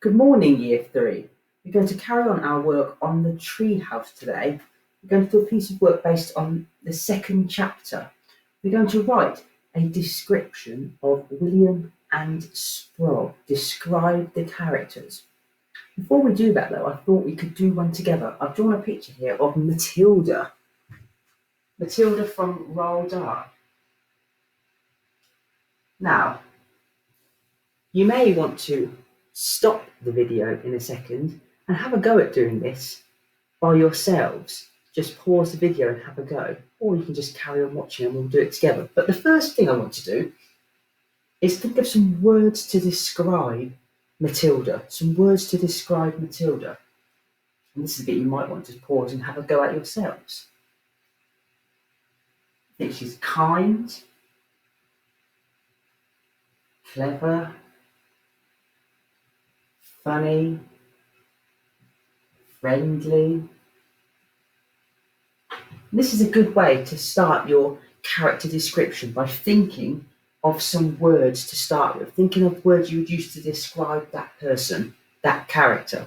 Good morning, Year 3. We're going to carry on our work on the treehouse today. We're going to do a piece of work based on the second chapter. We're going to write a description of William and Sprague. Describe the characters. Before we do that, though, I thought we could do one together. I've drawn a picture here of Matilda. Matilda from Roald Dahl. Now, you may want to stop the video in a second and have a go at doing this by yourselves. Just pause the video and have a go, or you can just carry on watching and we'll do it together. But the first thing I want to do is think of some words to describe Matilda. Some words to describe Matilda. And this is a bit you might want to pause and have a go at yourselves. I think she's kind, clever, funny, friendly. This is a good way to start your character description by thinking of some words to start with, thinking of words you would use to describe that person, that character.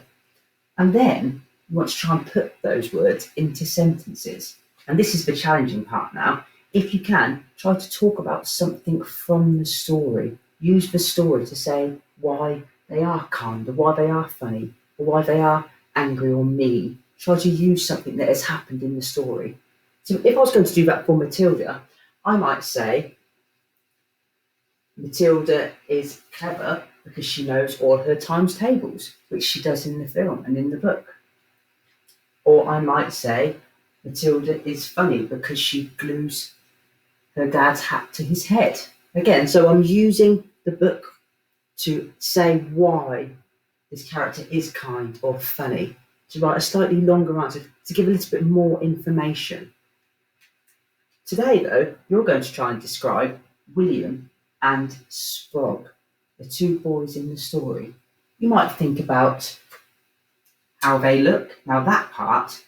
And then you want to try and put those words into sentences. And this is the challenging part now. If you can, try to talk about something from the story. Use the story to say why they are kind, or why they are funny, or why they are angry or mean. Try to use something that has happened in the story. So if I was going to do that for Matilda, I might say Matilda is clever because she knows all her times tables, which she does in the film and in the book. Or I might say Matilda is funny because she glues her dad's hat to his head. Again, so I'm using the book to say why this character is kind or funny, to write a slightly longer answer, to give a little bit more information. Today, though, you're going to try and describe William and Sprague, the two boys in the story. You might think about how they look. Now, that part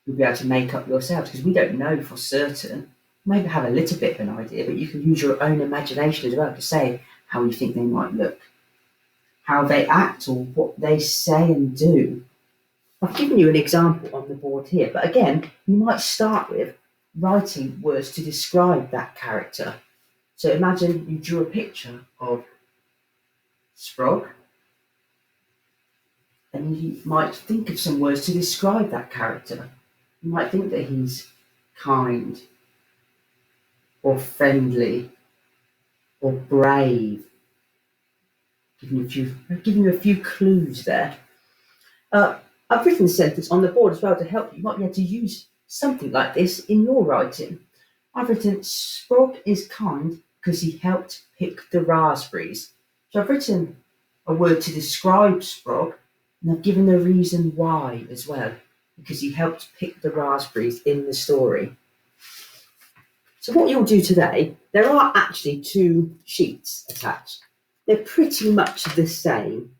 you'll be able to make up yourselves because we don't know for certain. Maybe have a little bit of an idea, but you can use your own imagination as well to say how you think they might look, how they act, or what they say and do. I've given you an example on the board here, but again, you might start with writing words to describe that character. So imagine you drew a picture of Sprague, and you might think of some words to describe that character. You might think that he's kind, or friendly, or brave. Giving you a few clues there. I've written a sentence on the board as well to help you. You might be able to use something like this in your writing. I've written, Sprague is kind because he helped pick the raspberries. So I've written a word to describe Sprague, and I've given the reason why as well, because he helped pick the raspberries in the story. So what you'll do today, there are actually two sheets attached. They're pretty much the same,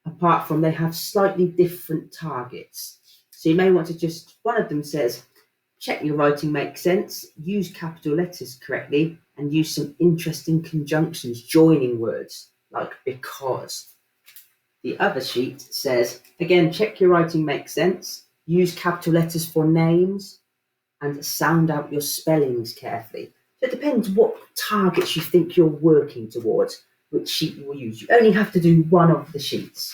apart from they have slightly different targets. So you may want to just, one of them says, check your writing makes sense, use capital letters correctly, and use some interesting conjunctions, joining words, like because. The other sheet says, again, check your writing makes sense, use capital letters for names, and sound out your spellings carefully. So it depends what targets you think you're working towards, which sheet you will use. You only have to do one of the sheets.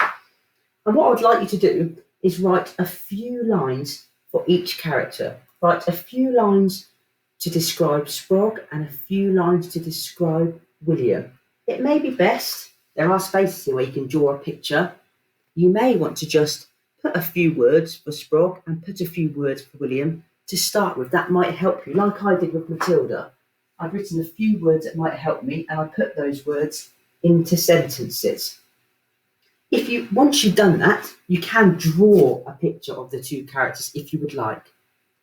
And what I'd like you to do is write a few lines for each character. Write a few lines to describe Sprague and a few lines to describe William. It may be best, there are spaces here where you can draw a picture. You may want to just put a few words for Sprague and put a few words for William to start with. That might help you, like I did with Matilda. I've written a few words that might help me, and I put those words into sentences. Once you've done that, you can draw a picture of the two characters if you would like.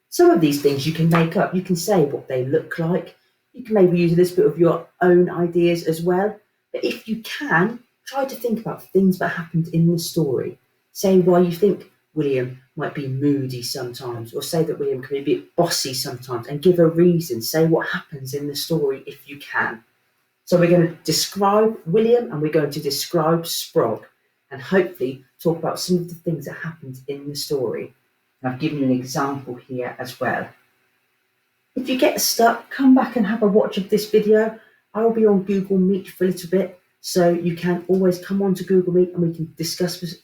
Some of these things you can make up. You can say what they look like. You can maybe use a little bit of your own ideas as well. But if you can, try to think about things that happened in the story. Say why you think William might be moody sometimes, or say that William can be a bit bossy sometimes, and give a reason. Say what happens in the story if you can. So we're going to describe William and we're going to describe Sprague. and hopefully talk about some of the things that happened in the story. And I've given you an example here as well. If you get stuck, come back and have a watch of this video. I will be on Google Meet for a little bit, so you can always come on to Google Meet and we can discuss the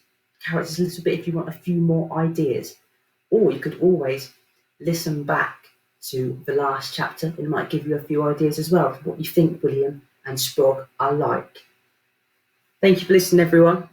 characters a little bit if you want a few more ideas. Or you could always listen back to the last chapter. It might give you a few ideas as well for what you think William and Sprog are like. Thank you for listening, everyone.